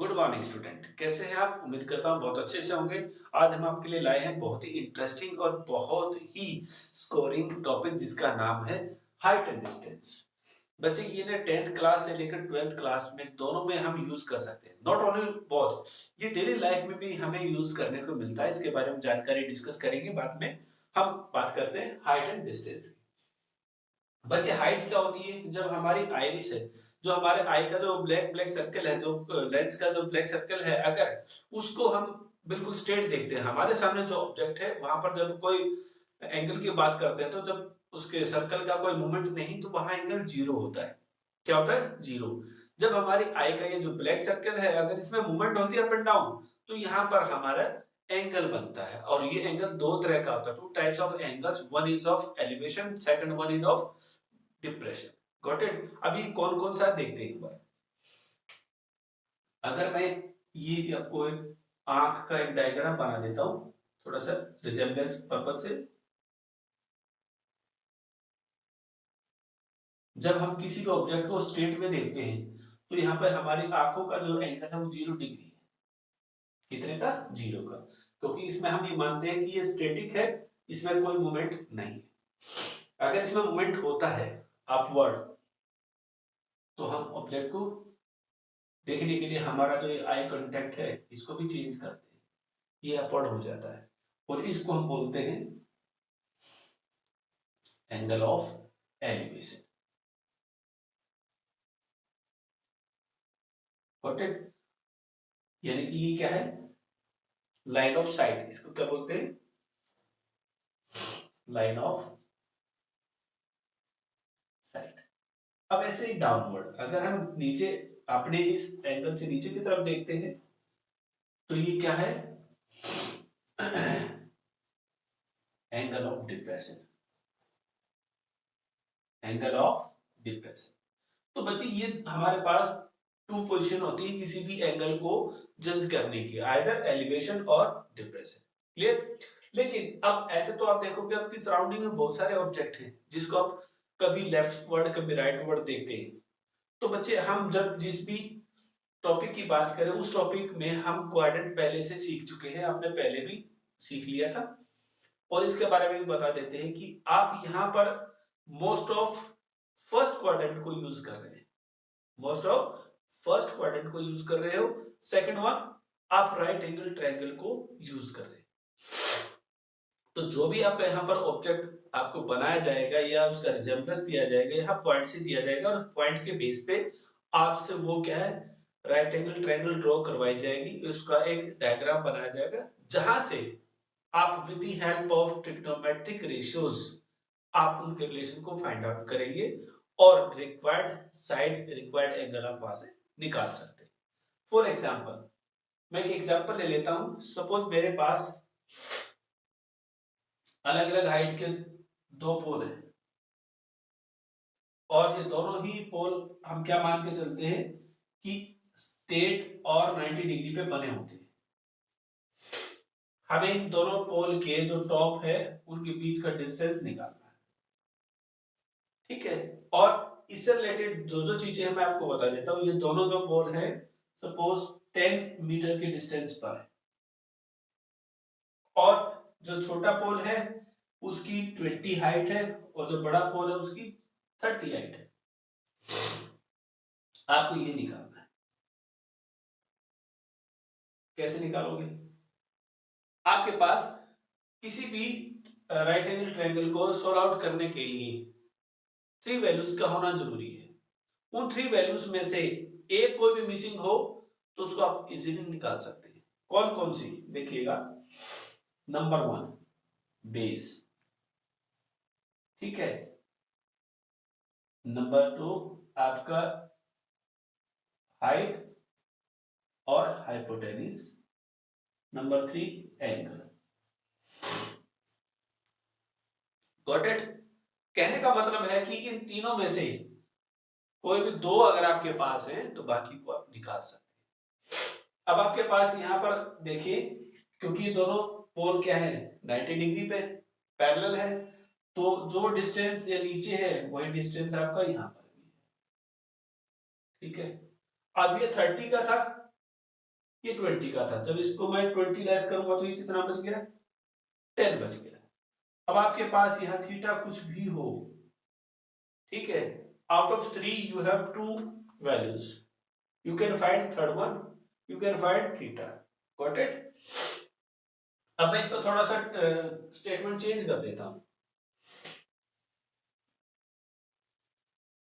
Good morning student, कैसे हैं आप? उम्मीद करता हूँ बहुत अच्छे से होंगे। आज हम आपके लिए लाए हैं बहुत ही इंटरेस्टिंग और बहुत ही स्कोरिंग टॉपिक जिसका नाम है हाइट एंड डिस्टेंस। बच्चे ये ना 10th क्लास से लेकर 12th क्लास में दोनों में हम यूज कर सकते हैं। नॉट ओनली बोथ, ये डेली लाइफ में भी हमें यूज करने को मिलता है। इसके बारे में जानकारी डिस्कस करेंगे बाद में। हम बात करते हैं हाइट एंड डिस्टेंस की। बच्चे हाइट क्या होती है? जब हमारी आइरिस है, जो हमारे आई का जो ब्लैक ब्लैक सर्कल है, जो लेंस का जो ब्लैक सर्कल है, अगर उसको हम बिल्कुल स्ट्रेट देखते हैं, हमारे सामने जो ऑब्जेक्ट है वहां पर जब कोई एंगल की बात करते हैं तो जब उसके सर्कल का कोई मूवमेंट नहीं तो वहां एंगल जीरो होता है। क्या होता है? जीरो। जब हमारी आई का ये जो ब्लैक सर्कल है, अगर इसमें मूवमेंट होती है अप एंड डाउन, तो यहाँ पर हमारा एंगल बनता है। और ये एंगल दो तरह का होता है, two types of angles. One is of elevation, second one is of depression. Got it? अभी कौन कौन सा देखते हैं एक बार। अगर मैं ये आपको एक आंख का एक डायग्राम बना देता हूं, थोड़ा सा रिजेम्बलेंस पर्पज से। जब हम किसी को ऑब्जेक्ट को स्ट्रेट में देखते हैं तो यहाँ पर हमारी आंखों का जो एंगल है वो 0 डिग्री है। कितने का? 0 का। क्योंकि इसमें हम ये मानते हैं कि ये स्टैटिक है, इसमें कोई मूवमेंट नहीं है। अगर इसमें मूवमेंट होता है अपवर्ड, तो हम ऑब्जेक्ट को देखने के लिए हमारा जो आई कांटेक्ट है इसको भी चेंज करते हैं, ये अपवर्ड हो जाता है। और इसको हम बोलते हैं angle of elevation. Got it? यानी कि ये क्या है? Line of site. इसको क्या बोलते हैं? Line of site. अब ऐसे ही डाउनवर्ड, अगर हम नीचे अपने इस एंगल से नीचे की तरफ देखते हैं तो ये क्या है? Angle of depression. Angle of depression. तो बच्चे ये हमारे पास टू पोजीशन होती है किसी भी एंगल को जज करने की, आइदर एलिवेशन और डिप्रेशन। क्लियर? लेकिन अब ऐसे तो आप देखोगे आपकी सराउंडिंग में बहुत सारे ऑब्जेक्ट हैं जिसको आप कभी लेफ्ट वर्ड कभी राइट वर्ड देखते हैं। तो बच्चे हम जब जिस भी टॉपिक की बात करें उस टॉपिक में हम क्वाड्रेंट पहले से सीख चुके हैं, आपने पहले भी सीख लिया था। और इसके बारे में भी बता देते हैं कि आप यहाँ पर मोस्ट ऑफ फर्स्ट क्वाड्रेंट को यूज कर रहे हैं। मोस्ट ऑफ फर्स्ट क्वाड्रेंट को यूज कर रहे हो। सेकंड वन आप राइट एंगल ट्रायंगल को यूज कर रहे हैं। तो जो भी आपका यहाँ पर ऑब्जेक्ट आपको बनाया जाएगा या उसका रिजेम्बलेंस दिया जाएगा, यहाँ पॉइंट से दिया जाएगा और पॉइंट के बेस पे आपसे वो क्या है, राइट एंगल ट्रायंगल ड्रॉ करवाई जाएगी, उसका एक डायग्राम बनाया जाएगा जहां से आप with the help of trigonometric ratios आप उनके रिलेशन को फाइंड आउट करेंगे और रिक्वायर्ड साइड रिक्वायर्ड एंगल आप वहां से निकाल सकते हैं। फॉर एग्जाम्पल, मैं एक एग्जाम्पल ले लेता हूं। सपोज मेरे पास अलग अलग हाइट के दो पोल हैं और ये दोनों ही पोल हम क्या मान के चलते हैं कि स्ट्रेट और 90 डिग्री पे बने होते हैं। हमें इन दोनों पोल के जो टॉप है उनके बीच का डिस्टेंस निकालना है। ठीक है? और इससे रिलेटेड जो जो चीजें हैं मैं आपको बता देता हूं। ये दोनों जो पोल है सपोज 10 मीटर के डिस्टेंस पर है और जो छोटा पोल है उसकी 20 हाइट है और जो बड़ा पोल है उसकी 30 हाइट है। आपको ये निकालना है। कैसे निकालोगे? आपके पास किसी भी राइट एंगल ट्रायंगल को सॉल्व आउट करने के लिए थ्री वैल्यूज का होना जरूरी है। उन थ्री वैल्यूज में से एक कोई भी मिसिंग हो तो उसको आप इजीली निकाल सकते हैं। कौन कौन सी? देखिएगा, नंबर वन बेस, ठीक है। नंबर टू आपका हाइट और hypotenuse. Number three angle. Got it? कहने का मतलब है कि इन तीनों में से कोई भी दो अगर आपके पास है तो बाकी को आप निकाल सकते हैं। अब आपके पास यहां पर देखिए, क्योंकि ये दोनों पोल क्या है, 90 डिग्री पे पैरेलल है, तो जो डिस्टेंस ये नीचे है वही डिस्टेंस आपका यहां पर भी है। ठीक है? अब ये 30 का था ये 20 का था। जब इसको मैं 20 डैश करूंगा तो ये कितना बच गया, 10 बच गया। अब आपके पास यहाँ थीटा कुछ भी हो, ठीक है, out of 3 you have 2 values, you can find third one, you can find theta. Got it? अब मैं इसको थोड़ा सा स्टेटमेंट चेंज कर देता हूं।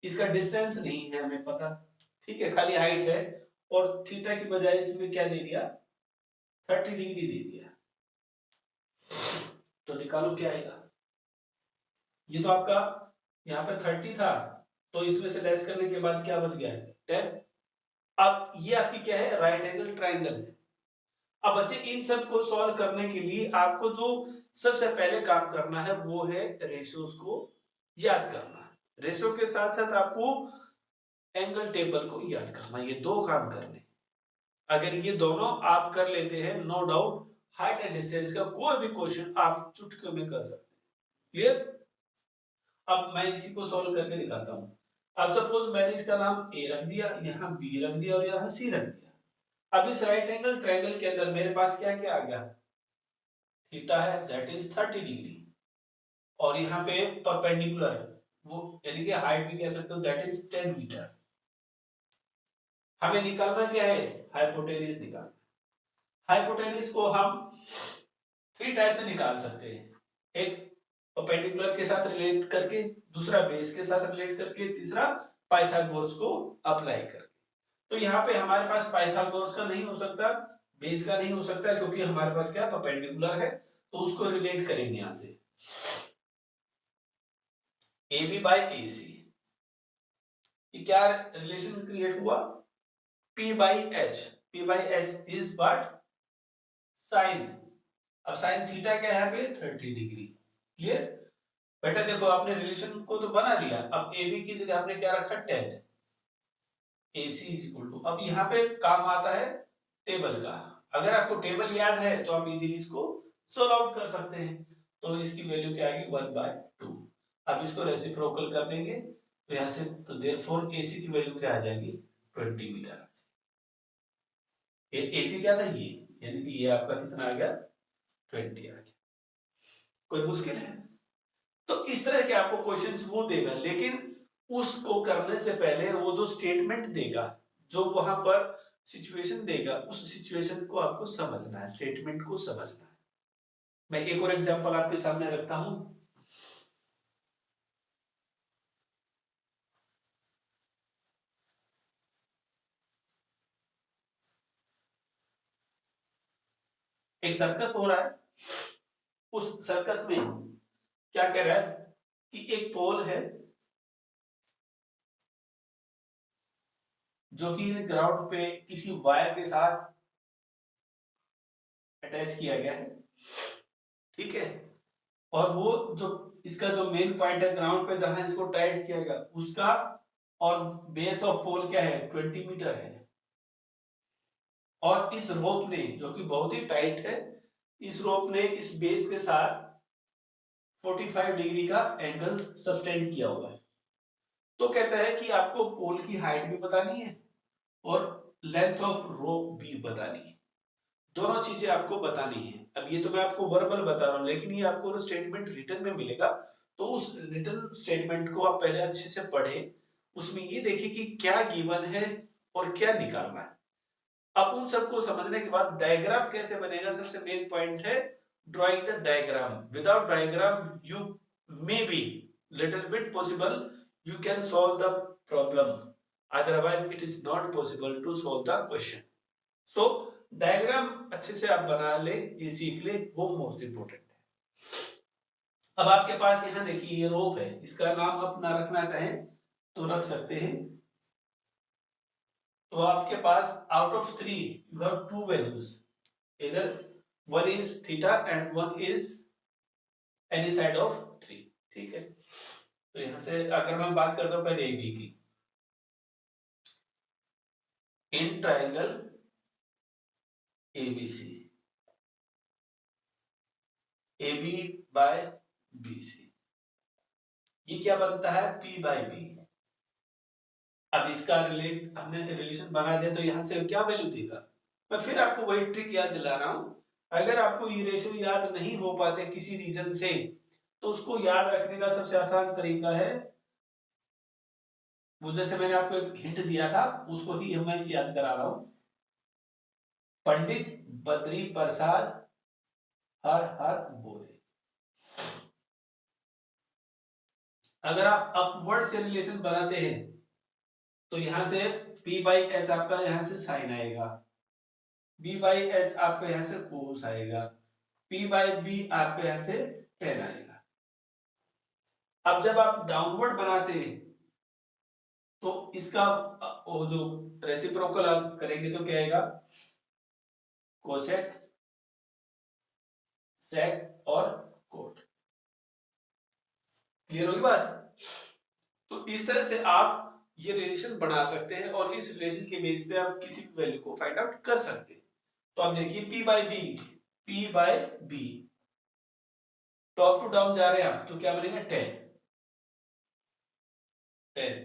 इसका डिस्टेंस नहीं है हमें पता, ठीक है, खाली हाइट है, और थीटा की बजाय इसमें क्या दे दिया, 30 डिग्री दे दिया। तो निकालो क्या आएगा। ये तो आपका यहाँ पे 30 था, तो इसमें से लेस करने के बाद क्या बच गया है, 10। अब ये आपकी क्या है, राइट एंगल ट्राइंगल है। अब बच्चे इन सब को सॉल्व करने के लिए आपको जो सबसे पहले काम करना है वो है रेशियोज को याद करना। रेशियो के साथ साथ आपको एंगल टेबल को याद करना, ये दो काम करने। अगर ये दोनों आप कर लेते हैं, no doubt height and distance का कोई भी क्वेश्चन आप चुटकियों में कर सकते हैं। क्लियर? अब मैं इसी को सॉल्व करके दिखाता हूं। अब सपोज मैंने इसका नाम ए रख दिया, यहाँ बी रख दिया और यहाँ सी रख दिया। अब इस राइट एंगल ट्रायंगल के अंदर मेरे पास क्या क्या आ गया, थीटा है, दैट इज 30 डिग्री, और यहाँ पे परपेंडिकुलर है वो, यानी कि हाइट भी कह सकते हो, दैट इज 10 मीटर। हमें निकालना क्या है, हाइपोटेन्यूज निकालना। हाइपोटेन्यूज को हम 3 टाइप से निकाल सकते हैं, एक परपेंडिकुलर के साथ रिलेट करके, दूसरा बेस के साथ रिलेट करके, तीसरा पाइथागोरस को अप्लाई करके। तो यहाँ पे हमारे पास पाइथागोरस का नहीं हो सकता, बेस का नहीं हो सकता, क्योंकि हमारे पास क्या परपेंडिकुलर है, तो उसको रिलेट करेंगे यहां से A B by A C. ये क्या रिलेशन क्रिएट हुआ, P by H. P by H is what, sine. अब साइन थीटा क्या है यहाँ पे, 30 डिग्री। क्लियर? बेटा देखो आपने रिलेशन को तो बना लिया, अब ए बी की जगह आपने क्या रखा, 10, ए सी इज इक्वल टू। अब यहाँ पे काम आता है टेबल का। अगर आपको टेबल याद है तो आप इजीली इसको सोल्व आउट कर सकते हैं। तो इसकी वैल्यू क्या आएगी, 1/2। अब इसको रेसिप्रोकल कर देंगे तो यहाँ से, तो देयरफॉर एसी की वैल्यू क्या आ जाएगी, 20 मीटर। एसी क्या था ये, यानी कि ये आपका कितना आ गया, 20 आ गया। कोई मुश्किल है? तो इस तरह के आपको क्वेश्चंस वो देगा, लेकिन उसको करने से पहले वो जो स्टेटमेंट देगा, जो वहां पर सिचुएशन देगा, उस सिचुएशन को आपको समझना है, स्टेटमेंट को समझना है। मैं एक और एग्जांपल आपके सामने रखता हूं। एक सर्कस हो रहा है, उस सर्कस में क्या कह रहा है कि एक पोल है जो कि ग्राउंड पे किसी वायर के साथ अटैच किया गया है, ठीक है, और वो जो इसका जो मेन पॉइंट है ग्राउंड पे जहां इसको टाइट किया गया उसका, और बेस ऑफ पोल क्या है, 20 मीटर है। और इस रोप ने, जो कि बहुत ही टाइट है, इस रोप ने इस बेस के साथ 45 डिग्री का एंगल सब्सटेंड किया हुआ है। तो कहता है कि आपको पोल की हाइट भी बतानी है और लेंथ ऑफ रोप भी बतानी है, दोनों चीजें आपको बतानी है। अब ये तो मैं आपको वर्बल बता रहा हूं, लेकिन ये आपको स्टेटमेंट रिटन में मिलेगा, तो उस रिटन स्टेटमेंट को आप पहले अच्छे से पढ़े, उसमें ये देखिए कि क्या गिवन है और क्या निकालना है। अब उन सबको समझने के बाद डायग्राम कैसे बनेगा, सबसे मेन पॉइंट है drawing the diagram. Without diagram you may be little bit possible, you can solve the problem, otherwise it is not possible to solve the question. So diagram अच्छे से आप बना ले, ये सीख ले, वो मोस्ट इंपोर्टेंट है। अब आपके पास यहां देखिए ये रोप है, इसका नाम आप ना रखना चाहें तो रख सकते हैं। तो आपके पास out of 3 you have 2 values, इधर one is theta and one is any side of 3, ठीक है। तो यहां से अगर मैं बात करता हूं पहले ए बी की, in triangle ABC, A B by B C, ये क्या बनता है, पी बाय बी। अब इसका हमने रिलेशन बना दिया, तो यहां से क्या वैल्यू देगा, मैं फिर आपको वही ट्रिक याद दिला रहा हूं। अगर आपको ये रेशियो याद नहीं हो पाते किसी रीजन से, तो उसको याद रखने का सबसे आसान तरीका है, वो जैसे मैंने आपको एक हिंट दिया था उसको ही मैं याद करा रहा हूं। पंडित बद्री प्रसाद हर हर बोले। अगर आप अपवर्ड से रिलेशन बनाते हैं तो यहां से P बाई एच आपका यहां से साइन आएगा, B बाई एच आपका यहां से कोस आएगा, P बाई बी आपके यहां से टेन आएगा। अब जब आप डाउनवर्ड बनाते हैं तो इसका वो जो रेसिप्रोकल आप करेंगे तो क्या आएगा, कोसेक सेक और कोट। क्लियर होगी बात। तो इस तरह से आप ये रिलेशन बना सकते हैं और इस रिलेशन के बेस पे आप किसी भी वैल्यू को फाइंड आउट कर सकते हैं। तो आप देखिए P by B top to down जा रहे हैं आप तो क्या बनेगा 10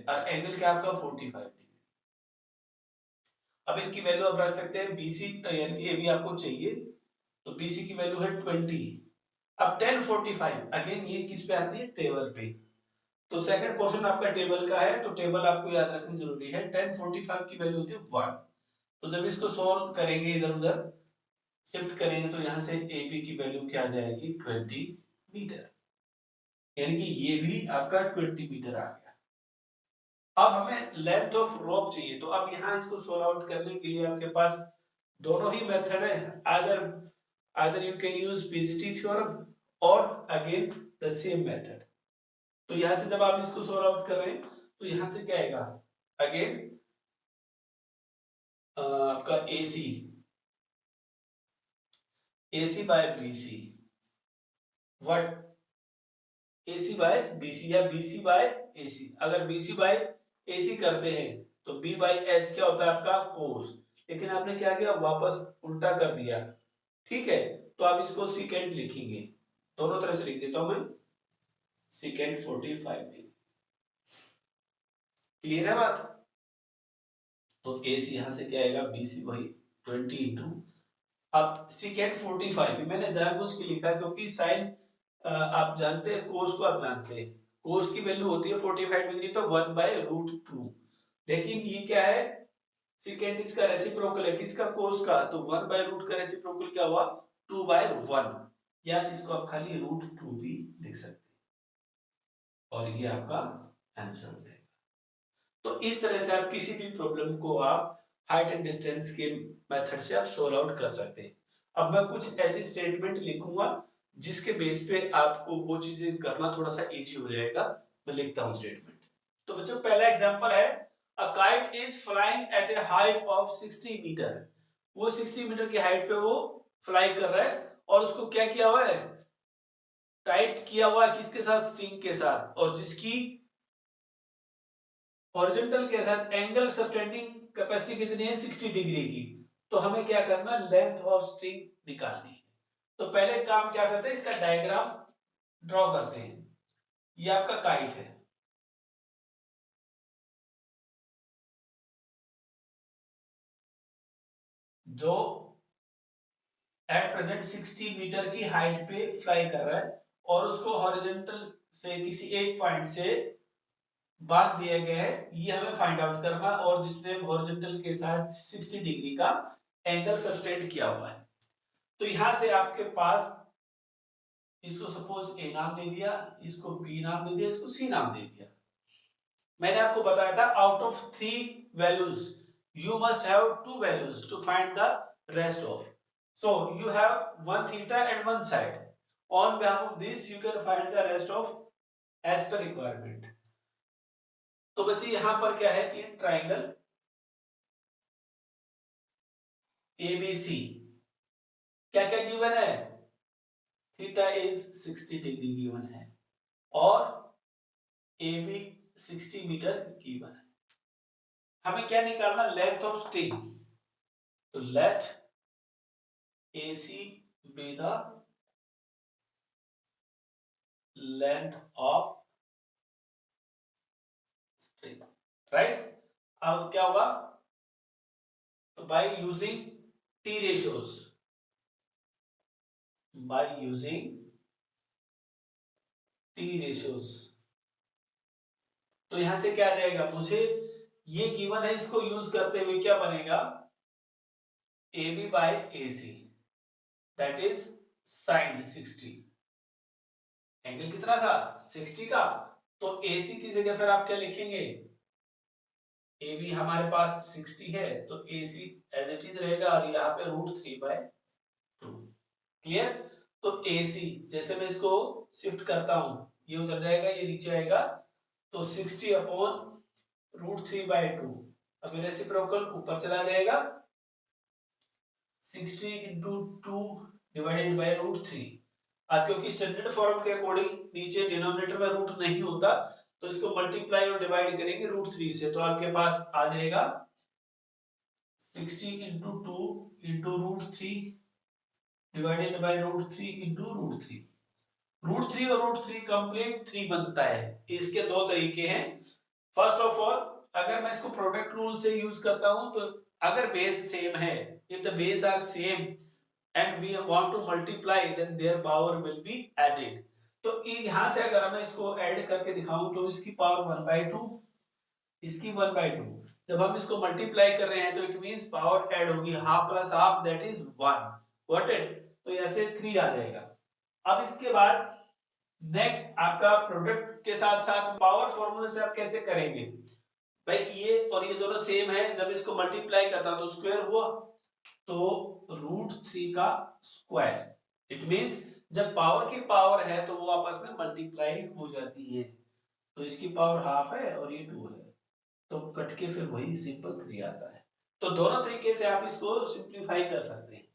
और एंगल क्या आपका 45 डिग्री। अब इनकी वैल्यू आप रख सकते हैं BC यानी कि AB आपको चाहिए तो BC की वैल्यू है 20। अब 1045 अगेन ये किस पे आती है, टेबल पे। तो सेकंड पोर्शन आपका टेबल का है तो टेबल आपको याद रखनी जरूरी है। 1045 की वैल्यू होती है 1। तो जब इसको सॉल्व करेंगे इधर उधर शिफ्ट करेंगे तो यहां से AB की वैल्यू क्या आ जाएगी 20 मीटर, यानी कि ये भी आपका 20 मीटर आ गया। अब हमें लेंथ ऑफ रोप चाहिए तो अब यहां इसको सॉल्व आउट करने के लिए आपके पास दोनों ही मेथड है। Either either you can use PGT theorem और अगेन द सेम मेथड। तो यहां से जब आप इसको सॉल्व आउट कर रहे हैं तो यहां से क्या आएगा, अगेन आपका AC by BC what, AC by BC या BC बाय AC। अगर BC बाय AC करते हैं तो B बाई H क्या होता है आपका कोस, लेकिन आपने क्या किया वापस उल्टा कर दिया। ठीक है, तो आप इसको सेकेंड लिखेंगे, दोनों तरह से लिख देता हूं मैं, सेकेंड 45 डिग्री। क्लियर है बात। तो AC यहां से क्या आएगा BC वही 20 इंटू, अब सेकेंड 45 भी मैंने जानबूझ के लिखा क्योंकि साइन आप जानते हैं, कोस को आप जानते हैं, कोस की वैल्यू होती है 45 डिग्री पे 1/√2। लेकिन ये क्या है, सेकेंड इसका रेसिप्रोकल है किसका, कोस का, तो 1/√2 का रेसिप्रोकल क्या हुआ 2/1, या इसको आप खाली √2 भी लिख सकते हैं और ये आपका आंसर हो जाएगा। तो इस तरह से आप किसी भी प्रॉब्लम को आप हाइट एंड डिस्टेंस के मेथड से आप सोल्व आउट कर सकते हैं। अब मैं कुछ ऐसी स्टेटमेंट लिखूंगा जिसके बेस पे आपको वो चीजें करना थोड़ा सा इजी हो जाएगा। मैं लिखता हूं स्टेटमेंट। तो बच्चों पहला एग्जांपल है, a kite is flying at a height of 60 metre. वो 60 मीटर की हाइट पे वो फ्लाई कर रहा है और उसको क्या किया हुआ है, टाइट किया हुआ है किसके साथ, स्ट्रिंग के साथ, और जिसकी हॉरिजॉन्टल के साथ एंगल सब्टेंडिंग कैपेसिटी कितनी है 60 डिग्री की। तो हमें क्या करना, लेंथ ऑफ स्ट्रिंग निकालनी है। तो पहले काम क्या करते हैं, इसका डायग्राम ड्रॉ करते हैं। ये आपका काइट है, जो एट प्रेजेंट 60 मीटर की हाइट पे फ्लाई कर रहा है और उसको हॉरिजॉन्टल से किसी एक पॉइंट से बांध दिया गया है, ये हमें फाइंड आउट करना, और जिसने हॉरिजॉन्टल के साथ 60 डिग्री का एंगल सब्सटेंड किया हुआ है। तो यहां से आपके पास इसको सपोज ए नाम दे दिया, इसको बी नाम दे दिया, इसको सी नाम दे दिया। मैंने आपको बताया था out of 3 values you must have 2 values to find the rest of, so you have one theta and one side, on behalf of this you can find the rest of as per requirement। तो बच्चे यहां पर क्या है, in triangle ABC क्या क्या given है, theta is 60 degree given है और AB 60 मीटर गिवन है। हमें क्या निकालना, लेंथ ऑफ स्ट्रिंग। तो let AC be the length of string, right. अब क्या होगा, तो by using T ratios by using T ratios। तो यहां से क्या आ जाएगा, मुझे ये गिवन है, इसको यूज करते हुए क्या बनेगा, AB by AC that is sin 60। Angle कितना था 60 का, तो AC की जगह फिर आप क्या लिखेंगे, AB हमारे पास 60 है तो AC एज इट इज रहेगा और यहाँ पे √3/2। क्लियर। तो AC जैसे मैं इसको शिफ्ट करता हूं, ये उधर जाएगा ये नीचे आएगा, तो 60/√3/2। अब रेसिप्रोकल ऊपर चला जाएगा, 60 इंटू 2 डिवाइडेड बाय √3। अब क्योंकि स्टैंडर्ड फॉर्म के अकॉर्डिंग नीचे डिनोमिनेटर में रूट नहीं होता, तो इसको मल्टीप्लाई और डिवाइड करेंगे √3 से, तो आपके पास आ जाएगा 60 into 2 into √3 divided by √3 into √3। √3 और √3 कंप्लीट 3 बनता है। इसके दो तरीके हैं। फर्स्ट ऑफ ऑल, अगर मैं इसको प्रोडक्ट रूल से यूज करता हूं, तो अगर बेस सेम है, if the base are same and we want to multiply, then their power will be added। तो यहां से अगर मैं इसको ऐड करके दिखाऊं, तो इसकी पावर 1/2, इसकी 1/2। जब हम इसको मल्टीप्लाई कर रहे हैं तो इट मींस पावर ऐड होगी, half plus half that is 1। Got it. तो ऐसे 3 आ जाएगा। अब इसके बाद नेक्स्ट आपका प्रोडक्ट के साथ साथ पावर फॉर्मूले से आप कैसे करेंगे, भाई ये और ये दोनों सेम है, जब इसको मल्टीप्लाई करता हूं तो स्क्वायर हुआ, तो √3 का स्क्वायर। इट मींस जब पावर की पावर है तो वो आपस में मल्टीप्लाई हो जाती है। तो इसकी पावर हाफ है और ये 2 है, तो कट के फिर वही सिंपल 3 आता है। तो दोनों तरीके से आप इसको सिंप्लीफाई कर सकते हैं।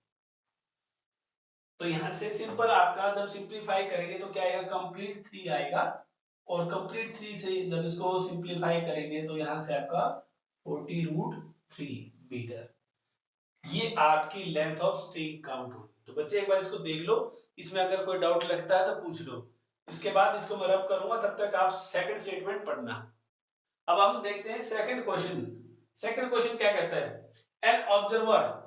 तो यहां से सिंपल आपका जब सिंप्लीफाई करेंगे तो क्या आएगा, कंप्लीट 3 आएगा, और कंप्लीट 3 से जब इसको सिंप्लीफाई करेंगे तो यहां से आपका 40√3 मीटर, ये आपकी लेंथ ऑफ स्ट्रिंग काउंट होगी। तो बच्चे एक बार इसको देख लो, इसमें अगर कोई डाउट लगता है तो पूछ लो। इसके बाद इसको मैं रब करूंगा, तब तक आप सेकंड स्टेटमेंट पढ़ना। अब हम देखते हैं सेकंड क्वेश्चन। सेकंड क्वेश्चन क्या कहता है, an observer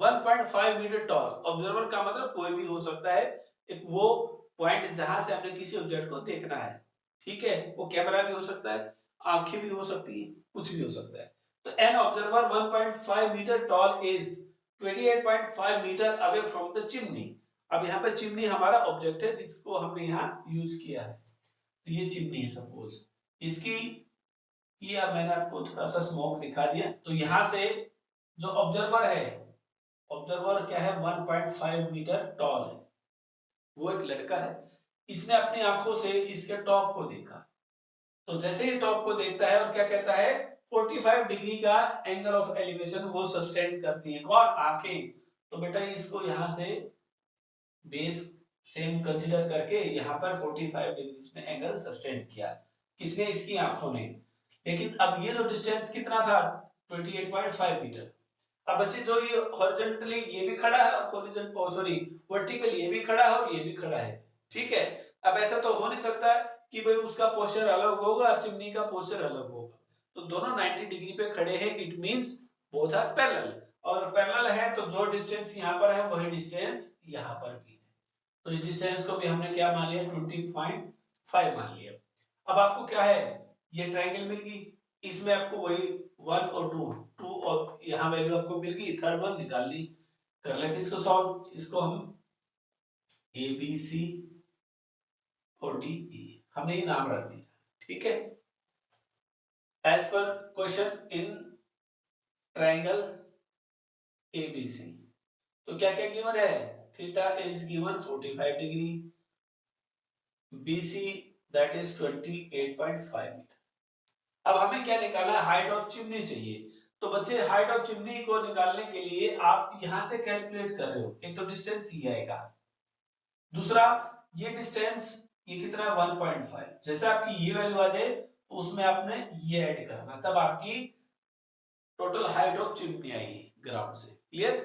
1.5 metre tall. Observer का मतलब कोई भी हो सकता है, एक वो पॉइंट जहां से हमने किसी ऑब्जेक्ट को देखना है, ठीक है, वो कैमरा भी हो सकता है, आंखें भी हो सकती है, कुछ भी हो सकता है। तो an observer 1.5 metre tall is 28.5 metre away from the chimney. अब यहाँ पे चिमनी हमारा ऑब्जेक्ट है जिसको हमने यहाँ यूज किया है, तो ये चिमनी है सपोज, इसकी ये अब मैंने आपको थोड़ा सा स्मोक दिखा दिया। तो यहां से जो ऑब्जर्वर है, ऑब्जर्वर क्या है 1.5 मीटर टॉल है, वो एक लड़का है, इसने अपनी आंखों से इसके टॉप को देखा। तो जैसे ही टॉप को देखता है और क्या कहता है, 45 डिग्री का एंगल ऑफ एलिवेशन वो सस्टेन करती है, कौन, आंखें। तो बेटा इसको यहां से बेस सेम कंसीडर करके यहाँ पर 45 डिग्री उसने एंगल सस्टेन किया, किसने, इसकी आंखों ने। लेकिन अब ये जो डिस्टेंस कितना था 28.5 मीटर। अब बच्चे जो ये हॉरिजॉन्टली ये भी खड़ा है और हॉरिजॉन्टल सॉरी वर्टिकल ये भी खड़ा है और ये भी खड़ा है, ठीक है। अब ऐसा तो हो नहीं सकता कि भाई उसका पोस्चर अलग होगा और चिमनी का पोस्चर अलग होगा, तो दोनों 90 डिग्री पे खड़े हैं, it means both are parallel. और पैरेलल है तो जो डिस्टेंस यहाँ पर है वही डिस्टेंस यहाँ पर भी है, तो इस डिस्टेंस को भी हमने क्या मान लिया 20.5 मान लिया। अब आपको क्या है, ये ट्रायंगल मिल गई, इसमें आपको वही 1 और 2 और यहाँ वैल्यू आपको मिल गई, थर्ड वन निकाल ली। कर लेते इसको सॉल्व, इसको हम ए बी सी और डी ई हमने ये नाम रख दिया, ठीक है, as per question in triangle ABC. तो क्या क्या गिवन है, theta is given 45 degree, BC that is 28.5 metre. अब हमें क्या निकालना है, हाइट ऑफ चिमनी चाहिए। तो बच्चे हाइट ऑफ चिमनी को निकालने के लिए आप यहां से कैलकुलेट कर रहे हो, एक तो डिस्टेंस ये आएगा, दूसरा ये डिस्टेंस ये कितना है 1.5, जैसे आपकी ये वैल्यू आ जाए तो उसमें आपने ये ऐड करना, तब आपकी टोटल हाइट ऑफ चिमनी आएगी ग्राउंड से। क्लियर।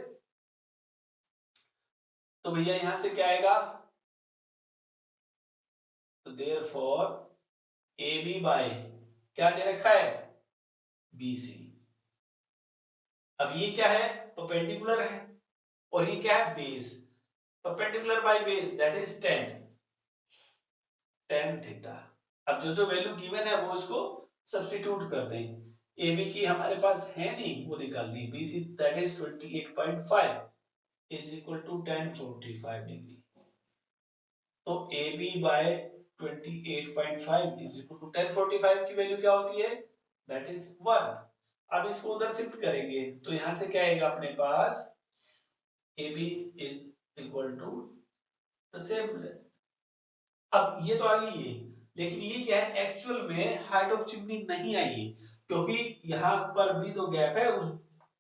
तो भैया यहां से क्या आएगा, तो देयरफॉर AB बाय क्या दे रखा है BC। अब ये क्या है, परपेंडिकुलर है, और ये क्या है base, perpendicular by base that is tan theta. अब जो जो वैल्यू गिवन है वो इसको सब्स्टिट्यूट कर दें। ए बी की हमारे पास है नहीं, वो निकालनी, B C that is 28.5 is equal to 1045 degree. तो A B by 28.5 is equal to 1045 की वैल्यू क्या होती है, दैट इज 1। अब इसको उधर शिफ्ट करेंगे तो यहां से क्या आएगा अपने पास, A B is equal to the same. अब ये तो आ गई है, लेकिन ये क्या है एक्चुअल में हाइट ऑफ चिमनी नहीं आई है, क्योंकि यहाँ पर भी तो गैप है उस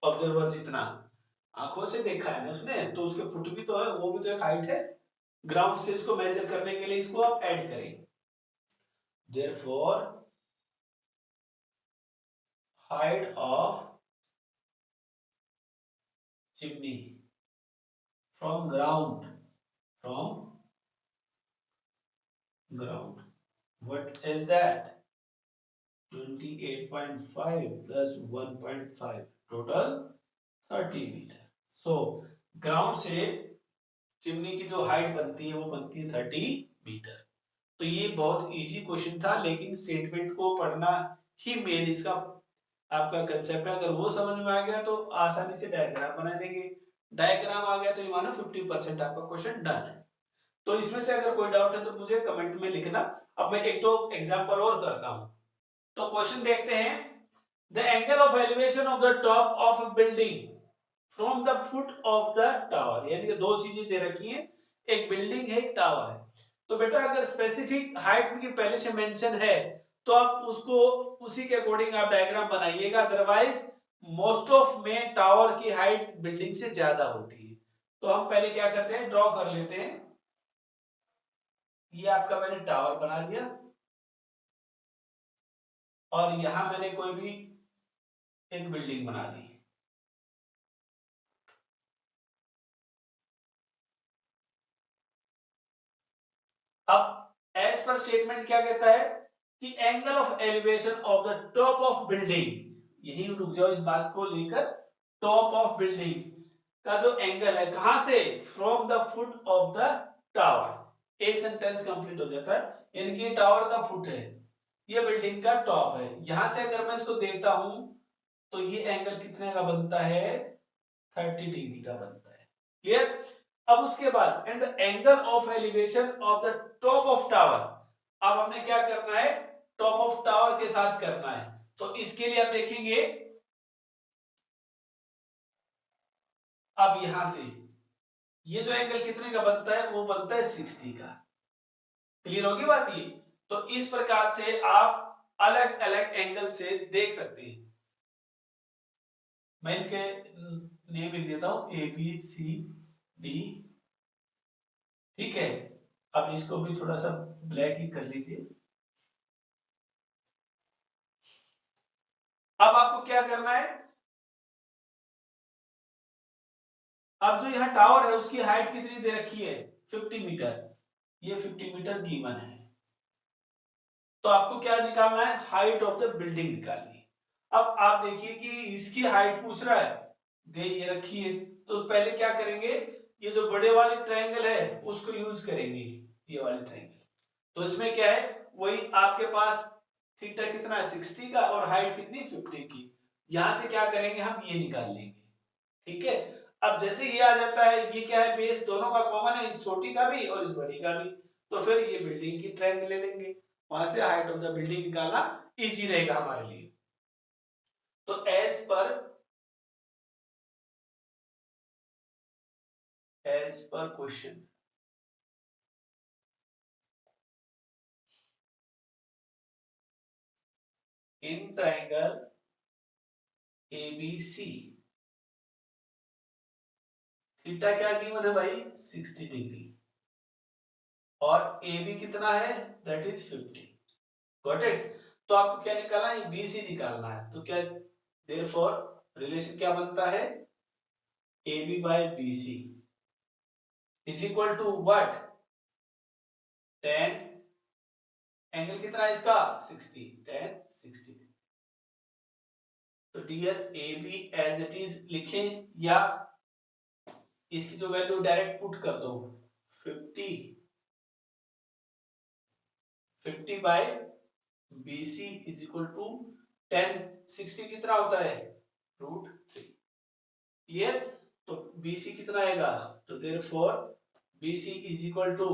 ऑब्जर्वर जितना, आंखों से देखा है ना उसने, तो उसके फुट भी तो है, वो भी तो एक हाइट है। ग्राउंड से इसको मेजर करने के लिए इसको आप ऐड करें, therefore height of chimney from ground what is that, 28.5 plus 1.5 total 30 metre. So ground से चिमनी की जो हाइट बनती है वो बनती है 30 मीटर। तो ये बहुत इजी क्वेश्चन था, लेकिन स्टेटमेंट को पढ़ना ही मेन इसका आपका कंसेप्ट है। अगर वो समझ में आ गया तो आसानी से डायग्राम बना देंगे, डायग्राम आ गया तो ये मानो 50% आपका क्वेश्चन डन है। तो इसमें से अगर कोई डाउट है तो मुझे कमेंट में लिखना। अब मैं एक दो एग्जांपल और करता हूं। तो क्वेश्चन देखते हैं, the angle of elevation of the top of a building from the foot of the tower, यानी कि दो चीजें दे रखी हैं, एक बिल्डिंग है एक टावर है। तो बेटा अगर स्पेसिफिक हाइट की पहले से मेंशन है तो आप उसको उसी के अकॉर्डिंग आप डायग्राम बनाइएगा, अदरवाइज मोस्ट ऑफ में टावर की हाइट बिल्डिंग से ज्यादा होती है। तो हम पहले क्या करते हैं, ड्रॉ कर लेते हैं। ये आपका मैंने टावर बना दिया और यहां मैंने कोई भी एक बिल्डिंग बना दी। अब एज पर स्टेटमेंट क्या कहता है कि angle of elevation of the top of building, यही रुक जाओ इस बात को लेकर, टॉप ऑफ बिल्डिंग का जो एंगल है कहां से, from the foot of the tower. एक सेंटेंस कंप्लीट हो जाता है, यानी कि टावर का फुट है, ये बिल्डिंग का टॉप है, यहां से अगर मैं इसको देखता हूं तो ये एंगल कितने का बनता है, 30 डिग्री का बनता है। क्लियर। अब उसके बाद and the angle of elevation of the top of tower, अब हमने क्या करना है, टॉप ऑफ टावर के साथ करना है। तो इसके लिए आप देखेंगे, अब यहां से ये जो एंगल कितने का बनता है, वो बनता है 60 का। क्लियर होगी बात ये। तो इस प्रकार से आप अलग अलग एंगल से देख सकते हैं। मैं इनके नेम लिख देता हूं, ए बी सी डी, ठीक है। अब इसको भी थोड़ा सा ब्लैक ही कर लीजिए। अब आपको क्या करना है, अब जो यहाँ टावर है उसकी हाइट कितनी दे रखी है, 50 मीटर, ये 50 मीटर गिवन है। तो आपको क्या निकालना है, हाइट ऑफ द बिल्डिंग निकालनी है। अब आप देखिए कि इसकी हाइट पूछ रहा है, दे ये रखी है, तो पहले क्या करेंगे, ये जो बड़े वाले ट्रायंगल है उसको यूज करेंगे, ये वाले ट्रायंगल। तो इसमें क्या है, वही आपके पास थीटा कितना है 60 का और हाइट कितनी 50 की, यहां से क्या करेंगे हम ये निकाल लेंगे, ठीक है। अब जैसे ये आ जाता है, ये क्या है बेस दोनों का कॉमन है, इस छोटी का भी और इस बड़ी का भी, तो फिर ये बिल्डिंग की ट्रायंगल ले लेंगे, वहां से हाइट ऑफ द बिल्डिंग निकालना इजी रहेगा हमारे लिए। तो as per question, in triangle ABC, theta क्या गिवन है भाई 60 डिग्री और AB कितना है दैट इज 50, गॉट इट। तो आपको क्या निकालना है, BC निकालना है। तो क्या देयरफॉर रिलेशन क्या बनता है, AB by BC is equal to what, 10, angle कितना है इसका 60, 10 60। तो dear AB as it is लिखें या इसकी जो वैल्यू डायरेक्ट पुट कर दो 50 by BC is equal to 1060 कितना होता है √3। क्लियर। तो BC कितना आएगा, तो therefore BC is equal to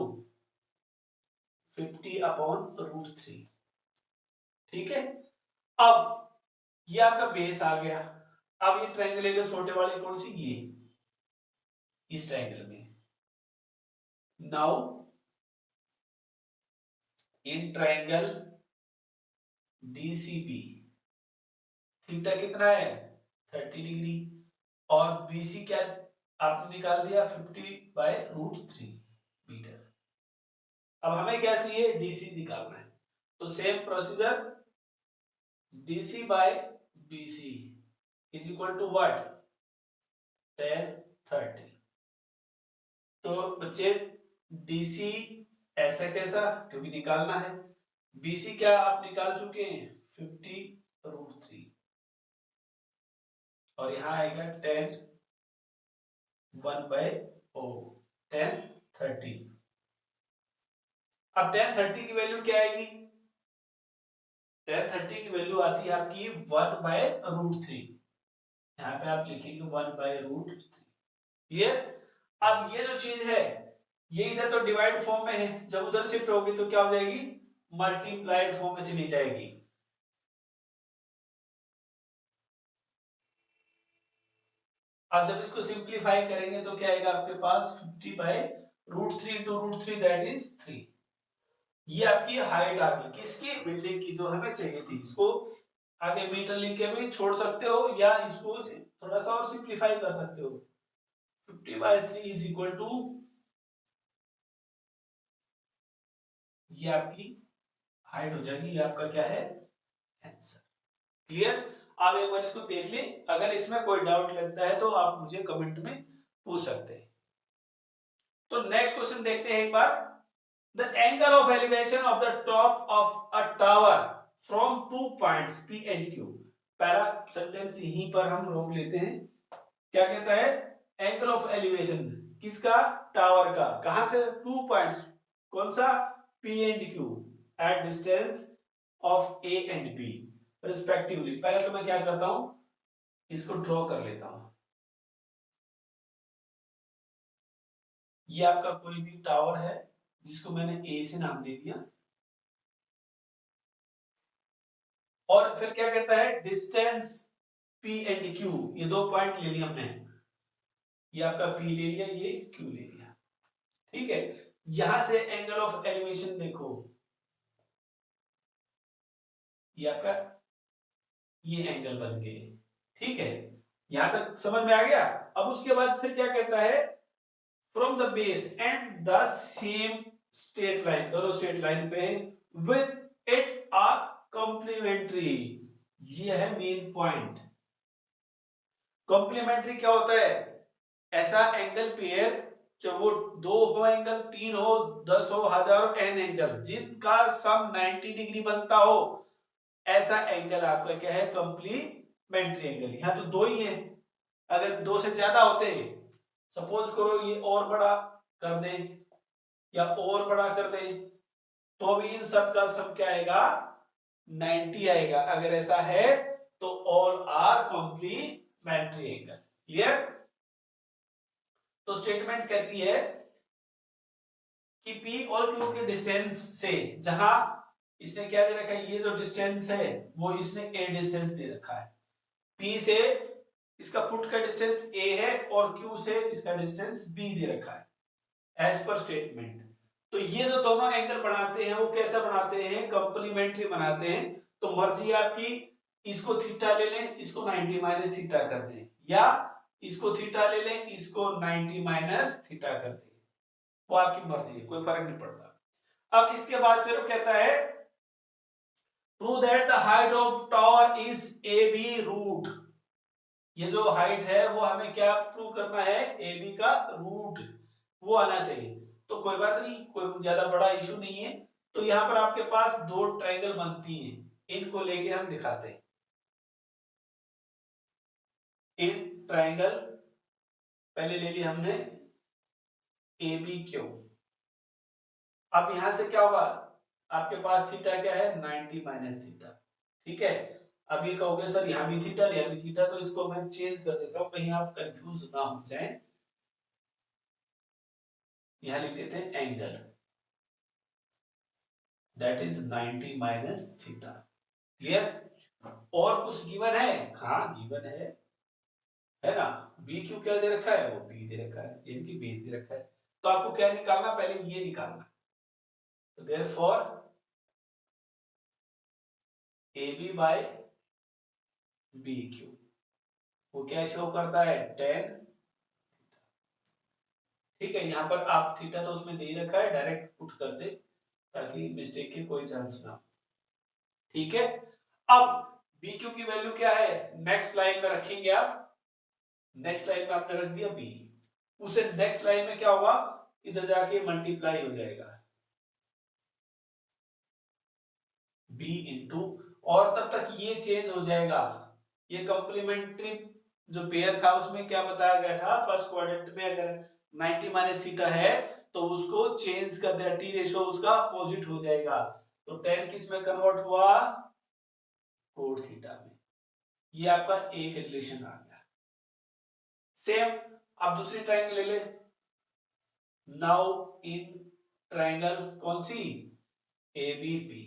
50/√3। ठीक है। अब ये आपका बेस आ गया। अब ये ट्रायंगल एरिया छोटे वाले कौन सी, ये इस ट्रायंगल में। Now in triangle DCP theta कितना है 30 डिग्री और BC क्या आपने निकाल दिया 50/√3 मीटर। अब हमें क्या चाहिए, DC निकालना है। तो same procedure, DC by BC is equal to what 1030। तो बच्चे DC ऐसा कैसा, क्योंकि निकालना है। BC क्या आप निकाल चुके हैं 50√3 और यहां आएगा 10 1030। अब 1030 की वैल्यू क्या आएगी, 1030 की वैल्यू आती है आपकी 1/√3। यहाँ पे आप लिखेंगे 1/√3। क्लियर। अब ये जो चीज है ये इधर तो डिवाइड फॉर्म में है, जब उधर शिफ्ट होगी तो क्या हो जाएगी, मल्टीप्लाइड फॉर्म में चली जाएगी। अब जब इसको सिंप्लीफाई करेंगे तो क्या आएगा आपके पास 50/√3 इंटू √3 दैट इज 3। ये आपकी हाइट आ गई किसकी, बिल्डिंग की, जो हमें चाहिए थी। इसको आगे मीटर लिख के भी छोड़ सकते हो या इसको थोड़ा सा और सिंप्लीफाई कर सकते हो। 50/3 इज इक्वल टू, ये आपकी हाइट हो जाएगी, ये आपका क्या है आंसर। क्लियर। आप एक बार इसको देख ले, अगर इसमें कोई डाउट लगता है तो आप मुझे कमेंट में पूछ सकते हैं। तो नेक्स्ट क्वेश्चन देखते हैं एक बार। The angle of elevation of the top of a tower from 2 points P and Q। पहला सेंटेंस यहीं पर हम रोक लेते हैं। क्या कहता है, एंगल ऑफ एलिवेशन किसका, टावर का, कहां से, 2 पॉइंट्स, कौन सा, P and Q at distance of A and B respectively. पहले तो मैं क्या करता हूं, इसको ड्रॉ कर लेता हूं। ये आपका कोई भी टावर है जिसको मैंने A से नाम दे दिया, और फिर क्या कहता है, डिस्टेंस P एंड Q, ये 2 पॉइंट ले लिए हमने। ये आपका P ले लिया, ये Q ले लिया। ठीक है। यहां से एंगल ऑफ एलिवेशन देखो, ये आपका ये एंगल बन गए। ठीक है, यहां तक समझ में आ गया। अब उसके बाद फिर क्या कहता है, from the base and the same straight line, दोनों स्ट्रेट लाइन पे विद इट आर कॉम्प्लीमेंट्री। ये है मेन पॉइंट। कॉम्प्लीमेंट्री क्या होता है, ऐसा एंगल पेयर जब वो 2 हो एंगल, 3 हो, 10 हो, 1000 हो, n एंगल जिनका सम 90 डिग्री बनता हो, ऐसा एंगल आपका क्या है, कॉम्प्लीमेंट्री एंगल। यहां तो 2 ही है, अगर 2 से ज्यादा होते, सपोज करो ये और बड़ा कर दे या और बड़ा कर दे, तो भी इन सब का सम क्या आएगा 90 आएगा। अगर ऐसा है तो all are complementary angle. Clear. तो स्टेटमेंट कहती है कि P और Q के डिस्टेंस से, जहां इसने क्या दे रखा है, ये जो डिस्टेंस है वो इसने A डिस्टेंस दे रखा है। P से इसका फुट का डिस्टेंस A है और Q से इसका डिस्टेंस B दे रखा है एज पर स्टेटमेंट। तो ये जो दोनों एंगल बनाते हैं वो कैसा बनाते हैं, कंप्लीमेंट्री बनाते हैं। तो मर्जी आपकी, इसको थीटा ले लें, इसको 90 माइनस थीटा कर दें, या इसको थीटा ले लें, इसको 90 माइनस थीटा कर दें, वो आपकी मर्जी है, कोई फर्क नहीं पड़ता। अब इसके बाद फिर वो कहता है prove that the height of tower is AB root. ये जो हाइट है वो हमें क्या प्रूव करना है, AB का रूट वो आना चाहिए। तो कोई बात नहीं, कोई ज्यादा बड़ा इशू नहीं है। तो यहां पर आपके पास 2 ट्रायंगल बनती हैं, इनको लेके हम दिखाते हैं। इन ट्रायंगल पहले ले लिया हमने ए बी क्यू। अब यहां से क्या होगा, आपके पास थीटा क्या है 90 माइनस थीटा, ठीक है। अब ये कहोगे सर यहाँ भी थीटा यहाँ भी थीटा, तो इसको मैं चेंज कर देता हूँ कहीं आप कंफ्यूज ना हो जाए। यहां लिख देते हैं angle that is 90 minus theta. Clear. और कुछ गिवन है, हाँ गिवन है ना। बी क्यू क्या दे रखा है, वो बी दे रखा है, इनकी बेस दे रखा है। तो आपको क्या निकालना, पहले ये निकालना। तो therefore A B by B Q वो क्या शो करता है 10। ठीक है, यहां पर आप थीटा तो उसमें दे रखा है, डायरेक्ट पुट कर दे ताकि मिस्टेक के कोई चांस ना। ठीक है, अब बी क्यू की वैल्यू क्या है नेक्स्ट लाइन में रखेंगे आप। नेक्स्ट लाइन में आपने रख दिया बी, उसे नेक्स्ट लाइन में क्या होगा, इधर जाके मल्टीप्लाई हो जाएगा बी इंटू, और तब तक ये चेंज हो जाएगा। ये कंप्लीमेंट्री जो पेयर था उसमें क्या बताया गया था, फर्स्ट क्वाड्रेंट में अगर 90 माइनस थीटा है तो उसको चेंज कर दिया, टी रेशो उसका अपोजिट हो जाएगा। तो 10 किस में कन्वर्ट हुआ, कोड थीटा में। ये आपका एक रिलेशन आ गया। सेम अब दूसरी ट्रायंगल ले ले। नाउ इन ट्रायंगल कौन सी, एबीपी,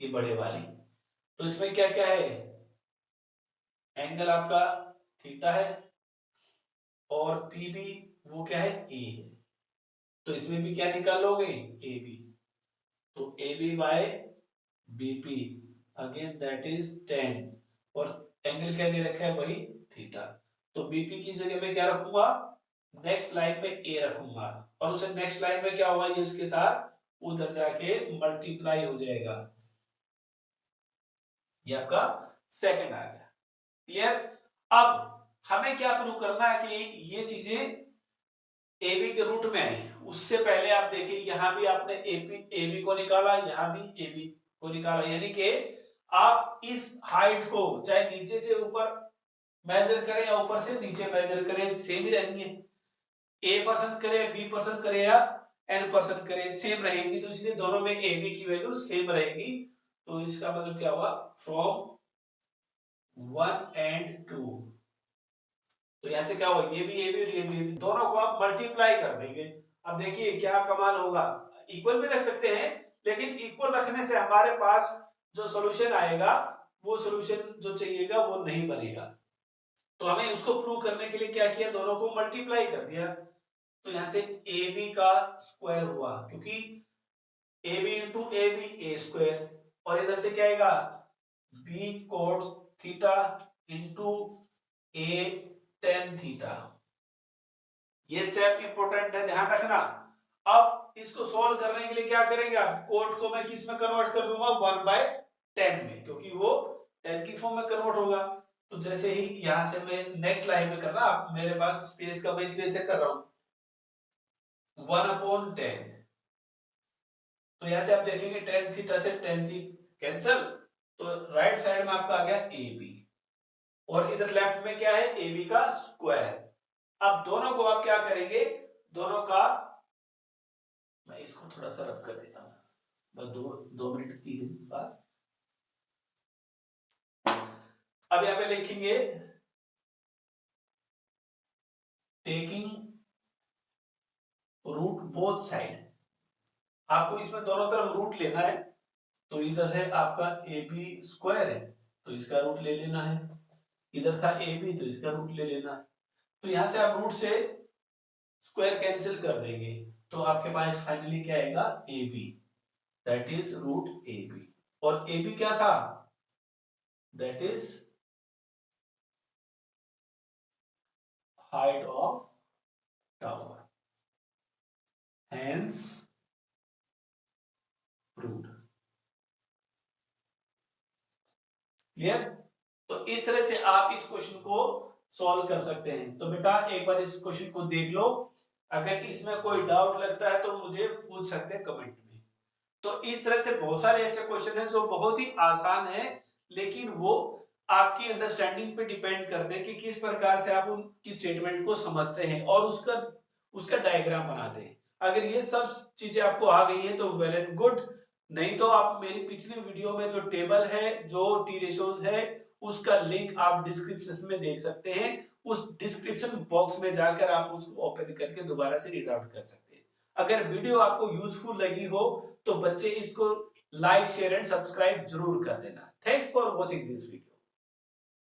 ये बड़े वाली। तो इसमें क्या क्या है, एंगल आपका थीटा है और पीबी वो क्या है ए है। तो इसमें भी क्या निकालोगे ए बी, तो A B by BP again that is 10, और एंगल क्या दे रखा है वही थीटा। तो बीपी की जगह में क्या रखूंगा, नेक्स्ट लाइन में ए रखूंगा, और उसे नेक्स्ट लाइन में क्या होगा, ये उसके साथ उधर जाके मल्टीप्लाई हो जाएगा। ये आपका सेकंड आ गया। क्लियर। अब हमें क्या प्रूव करना है कि ये चीजें एबी के रूट में आई। उससे पहले आप देखिए यहां भी आपने एबी को निकाला, यहां भी एबी को निकाला, यानी कि आप इस हाइट को चाहे नीचे से ऊपर मेजर करें या ऊपर से नीचे मेजर करें सेम ही रहेंगे। ए परसेंट करे, बी परसेंट करे या एन परसेंट करे, सेम रहेगी। तो इसलिए दोनों में ए बी की वैल्यू सेम रहेगी। तो इसका मतलब क्या होगा, फ्रॉम 1 एंड 2, तो यहां से क्या होगा, ये भी ए बी और ये भी दोनों को आप मल्टीप्लाई कर देंगे। अब देखिए क्या कमाल होगा, इक्वल भी रख सकते हैं, लेकिन इक्वल रखने से हमारे पास जो सॉल्यूशन आएगा वो सॉल्यूशन जो चाहिएगा वो नहीं बनेगा। तो हमें उसको प्रूव करने के लिए क्या किया, दोनों को मल्टीप्लाई कर दिया। तो यहां से ए बी का स्क्वायर हुआ, क्योंकि A B into A B A square, और इधर से क्या आएगा B cot theta into A tan theta. ये स्टेप इंपॉर्टेंट है, ध्यान रखना। अब इसको सॉल्व करने के लिए क्या करेंगे आप, कोट को मैं किस में कन्वर्ट कर दूंगा 1/10 में, क्योंकि वो 10 की फॉर्म में कन्वर्ट होगा। तो जैसे ही यहां से मैं नेक्स्ट लाइन में करना, मेरे पास स्पेस का मैं इसलिए से कर रहा हूं 1/10। तो यहां से आप देखेंगे 10 थीटा से 10 थी कैंसल, तो राइट साइड में आपका आ गया ए बी, और इधर लेफ्ट में क्या है ए बी का स्क्वायर। अब दोनों को आप क्या करेंगे, दोनों का मैं इसको थोड़ा सा रब कर देता हूं, बस 2 मिनट की बात। अब यहां पे लिखेंगे टेकिंग रूट बोथ साइड। आपको इसमें दोनों तरफ रूट लेना है। तो इधर है आपका ए बी स्क्वायर है, तो इसका रूट ले लेना है। इधर था ए बी, तो इसका रूट ले लेना है। तो यहां से आप रूट से स्क्वायर कैंसिल कर देंगे, तो आपके पास फाइनली क्या आएगा A B, that is root A B. और ए बी क्या था, that is height of tower, hence proved. Clear. तो इस तरह से आप इस क्वेश्चन को सॉल्व कर सकते हैं। तो बेटा एक बार इस क्वेश्चन को देख लो, अगर इसमें कोई डाउट लगता है तो मुझे पूछ सकते हैं कमेंट में। तो इस तरह से बहुत सारे ऐसे क्वेश्चन हैं जो बहुत ही आसान है, लेकिन वो आपकी अंडरस्टैंडिंग पे डिपेंड करते हैं कि किस प्रकार से आप उनकी स्टेटमेंट को समझते हैं और उसका उसका डायग्राम बनाते हैं। अगर ये सब चीजें आपको आ गई हैं तो वेल एंड गुड, नहीं तो आप मेरी पिछली वीडियो में जो टेबल है, जो टी रेशोज है, उसका लिंक आप डिस्क्रिप्शन में देख सकते हैं। उस डिस्क्रिप्शन बॉक्स में जाकर आप उसको ओपन करके दोबारा से रीड आउट कर सकते हैं। अगर वीडियो आपको यूजफुल लगी हो तो बच्चे इसको लाइक शेयर एंड सब्सक्राइब जरूर कर देना। Thanks for watching this video.